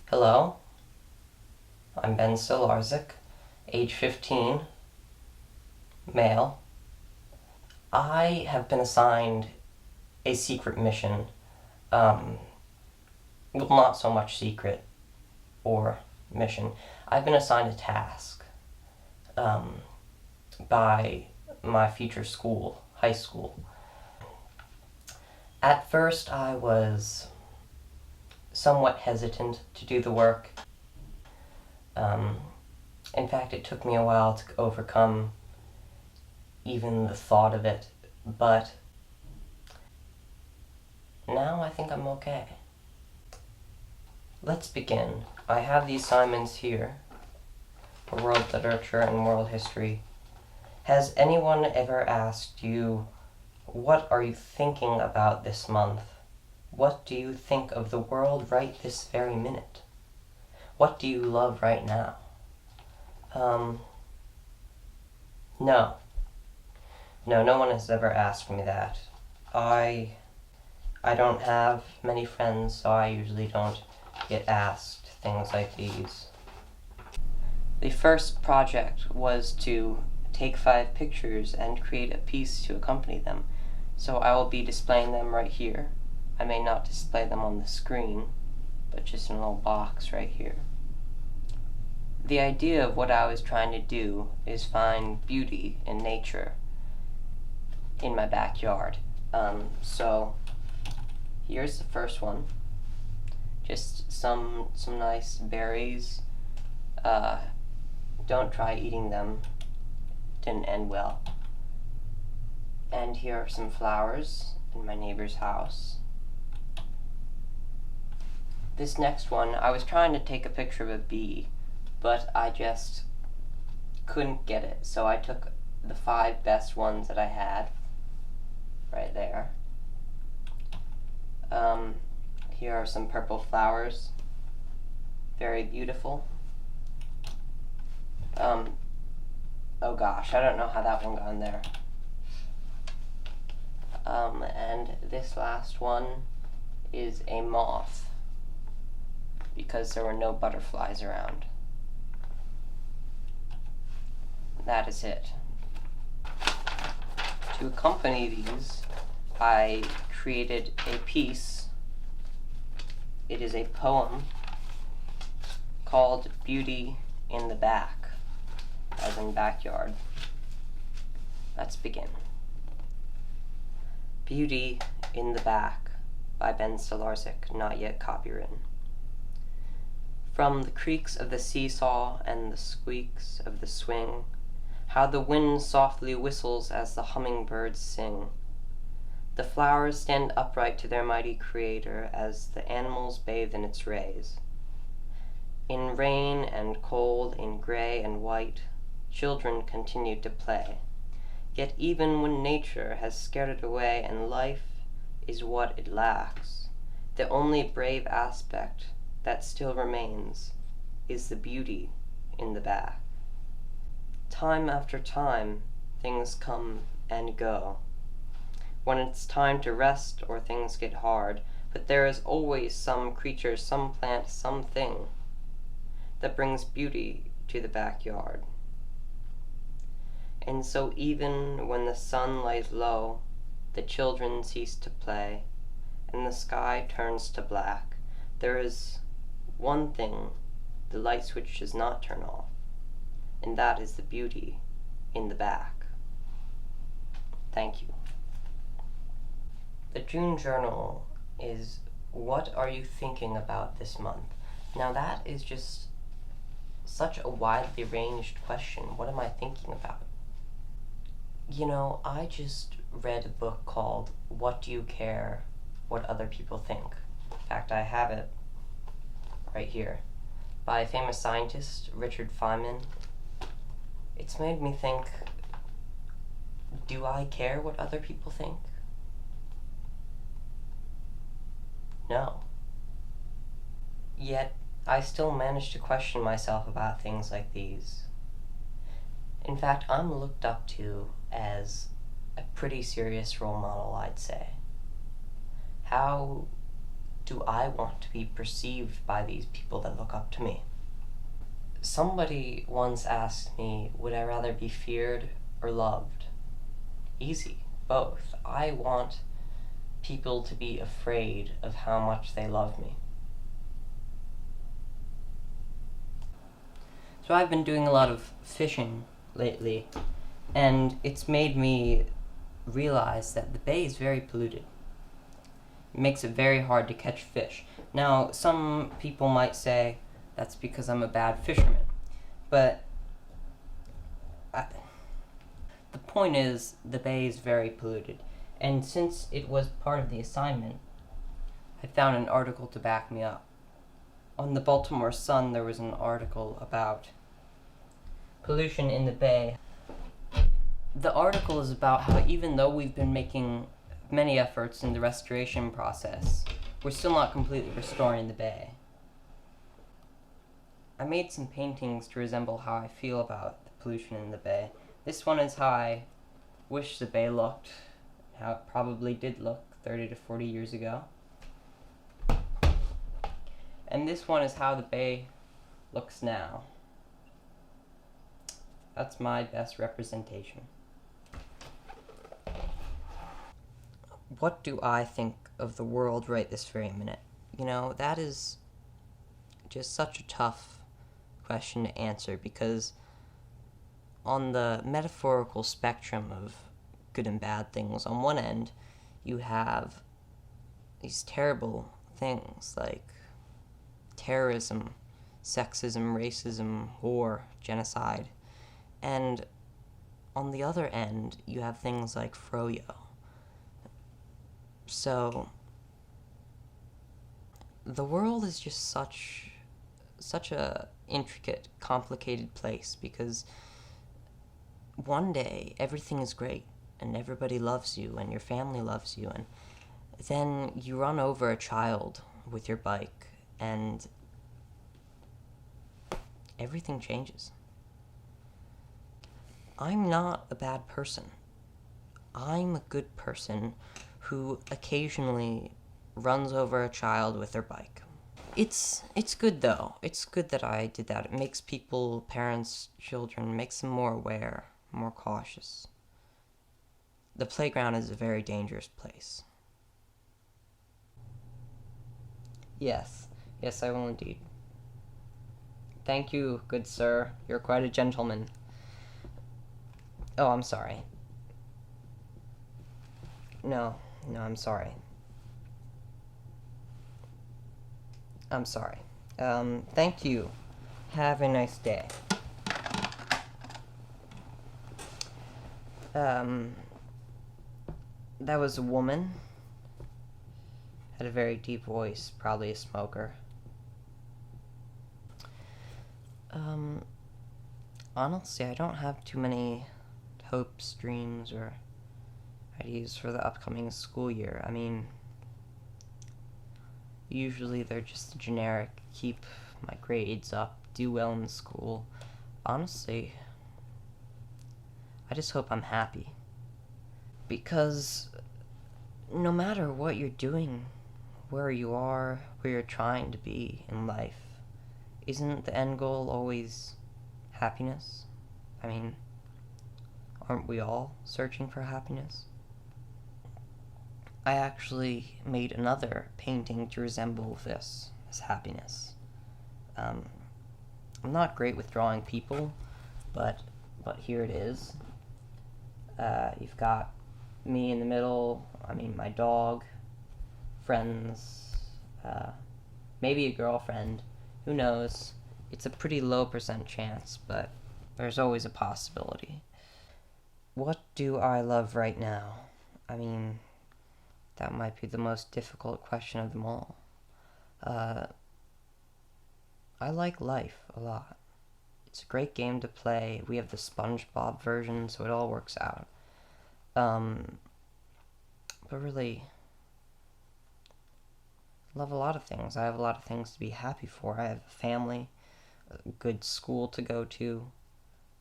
Hello, I'm Ben Stolarczyk, age 15, male. I have been assigned a secret mission, well, not so much secret or mission. I've been assigned a task by my future school, high school. At first I was somewhat hesitant to do the work. In fact, it took me a while to overcome even the thought of it, but now I think I'm okay. Let's begin. I have the assignments here for world literature and world history. Has anyone ever asked you, what are you thinking about this month? What do you think of the world right this very minute? What do you love right now? No. No one has ever asked me that. I don't have many friends, so I usually don't get asked things like these. The first project was to take 5 pictures and create a piece to accompany them, so I will be displaying them right here. I may not display them on the screen, but just in a little box right here. The idea of what I was trying to do is find beauty in nature in my backyard. So here's the first one. Just some nice berries. Don't try eating them. Didn't end well. And here are some flowers in my neighbor's house. This next one, I was trying to take a picture of a bee, but I just couldn't get it, so I took the 5 best ones that I had right there. Here are some purple flowers, very beautiful. Oh gosh, I don't know how that one got in there. And this last one is a moth, because there were no butterflies around. That is it. To accompany these, I created a piece. It is a poem called Beauty in the Back, as in backyard. Let's begin. Beauty in the Back by Ben Stolarczyk, not yet copywritten. From the creaks of the seesaw and the squeaks of the swing, how the wind softly whistles as the hummingbirds sing. The flowers stand upright to their mighty creator as the animals bathe in its rays. In rain and cold, in gray and white, children continue to play. Yet even when nature has scared it away and life is what it lacks, the only brave aspect that still remains is the beauty in the back. Time after time, things come and go. When it's time to rest or things get hard, but there is always some creature, some plant, something that brings beauty to the backyard. And so even when the sun lies low, the children cease to play, and the sky turns to black, there is one thing the light switch does not turn off, and that is the beauty in the back. Thank you. The June journal is, what are you thinking about this month? Now that is just such a widely ranged question. What am I thinking about? You know, I just read a book called What Do You Care What Other People Think? In fact, I have it right here, by a famous scientist, Richard Feynman. It's made me think, do I care what other people think? No. Yet, I still manage to question myself about things like these. In fact, I'm looked up to as a pretty serious role model, I'd say. How do I want to be perceived by these people that look up to me? Somebody once asked me, would I rather be feared or loved? Easy, both. I want people to be afraid of how much they love me. So I've been doing a lot of fishing lately, and it's made me realize that the bay is very polluted. It makes it very hard to catch fish. Now, some people might say that's because I'm a bad fisherman, but the point is the bay is very polluted, and since it was part of the assignment, I found an article to back me up. On the Baltimore Sun, there was an article about pollution in the bay. The article is about how even though we've been making many efforts in the restoration process, we're still not completely restoring the bay. I made some paintings to resemble how I feel about the pollution in the bay. This one is how I wish the bay looked, how it probably did look 30 to 40 years ago. And this one is how the bay looks now. That's my best representation. What do I think of the world right this very minute? You know, that is just such a tough question to answer, because on the metaphorical spectrum of good and bad things, on one end you have these terrible things like terrorism, sexism, racism, war, genocide, and on the other end you have things like froyo. So the world is just such a intricate, complicated place, because one day everything is great and everybody loves you and your family loves you, and then you run over a child with your bike and everything changes. I'm not a bad person. I'm a good person who occasionally runs over a child with their bike. It's good though. It's good that I did that. It makes people, parents, children, makes them more aware, more cautious. The playground is a very dangerous place. Yes, I will indeed. Thank you, good sir. You're quite a gentleman. Oh, I'm sorry. No, I'm sorry. I'm sorry. Thank you. Have a nice day. That was a woman. Had a very deep voice, probably a smoker. Honestly, I don't have too many hopes, dreams, or ideas for the upcoming school year. I mean, usually they're just generic, keep my grades up, do well in school. Honestly, I just hope I'm happy. Because no matter what you're doing, where you are, where you're trying to be in life, isn't the end goal always happiness? I mean, aren't we all searching for happiness? I actually made another painting to resemble this happiness. I'm not great with drawing people, but here it is. You've got me in the middle, my dog, friends, maybe a girlfriend, who knows? It's a pretty low % chance, but there's always a possibility. What do I love right now? That might be the most difficult question of them all. I like life a lot. It's a great game to play. We have the SpongeBob version, so it all works out. But really, I love a lot of things. I have a lot of things to be happy for. I have a family, a good school to go to,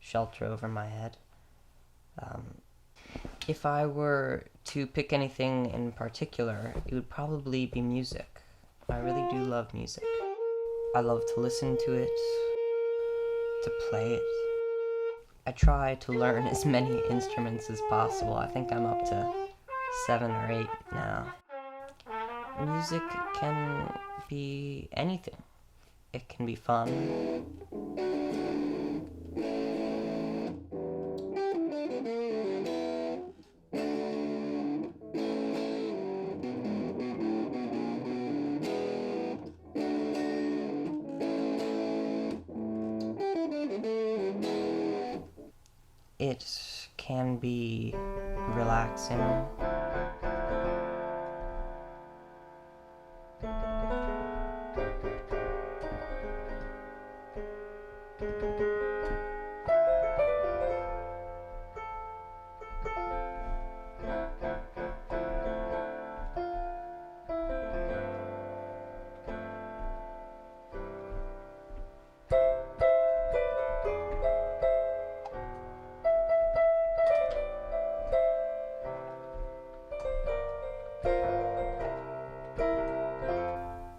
shelter over my head. If I were to pick anything in particular, it would probably be music. I really do love music. I love to listen to it, to play it. I try to learn as many instruments as possible. I think I'm up to 7 or 8 now. Music can be anything. It can be fun. It can be relaxing.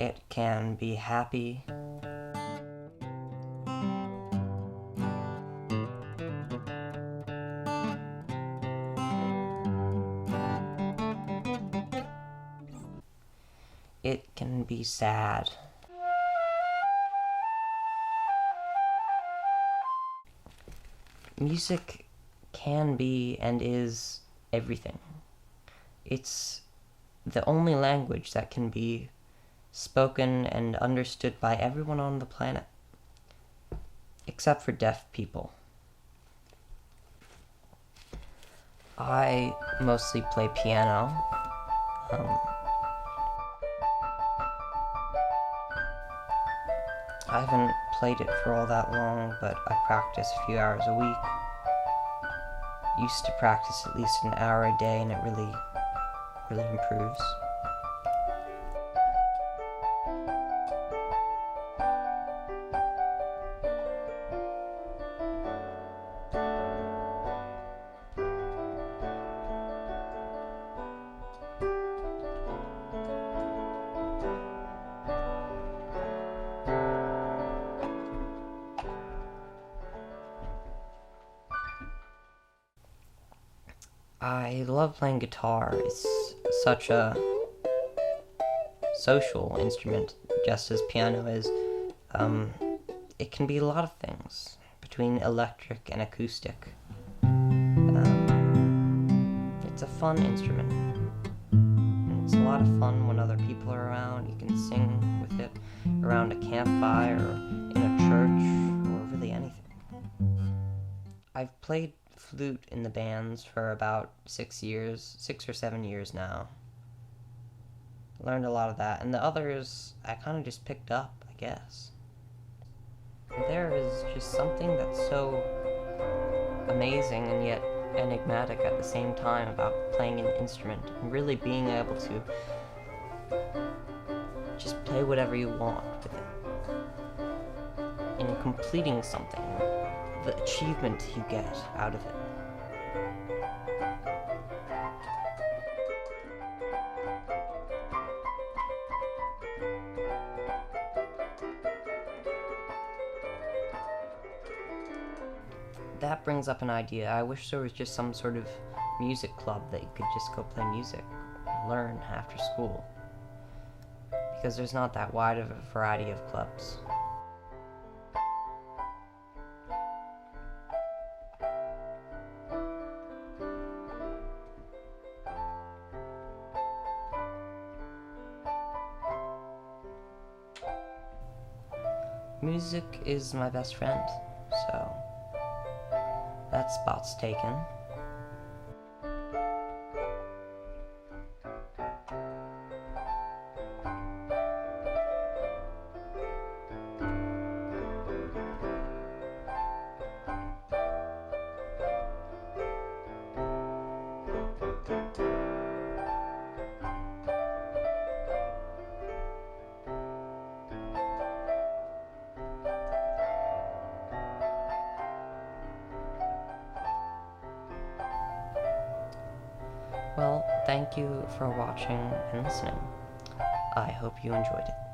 It can be happy. It can be sad. Music can be and is everything. It's the only language that can be spoken and understood by everyone on the planet, except for deaf people. I mostly play piano. I haven't played it for all that long, but I practice a few hours a week. Used to practice at least an hour a day, and it really improves. I love playing guitar. It's such a social instrument, just as piano is. It can be a lot of things, between electric and acoustic. It's a fun instrument. And it's a lot of fun when other people are around. You can sing with it around a campfire, or in a church, or really anything. I've played flute in the bands for about 6 or 7 years now. Learned a lot of that, and the others I kind of just picked up, I guess. There is just something that's so amazing and yet enigmatic at the same time about playing an instrument and really being able to just play whatever you want with it. And completing something, the achievement you get out of it. That brings up an idea. I wish there was just some sort of music club that you could just go play music and learn after school. Because there's not that wide of a variety of clubs. Music is my best friend, so that spot's taken. Well, thank you for watching and listening. I hope you enjoyed it.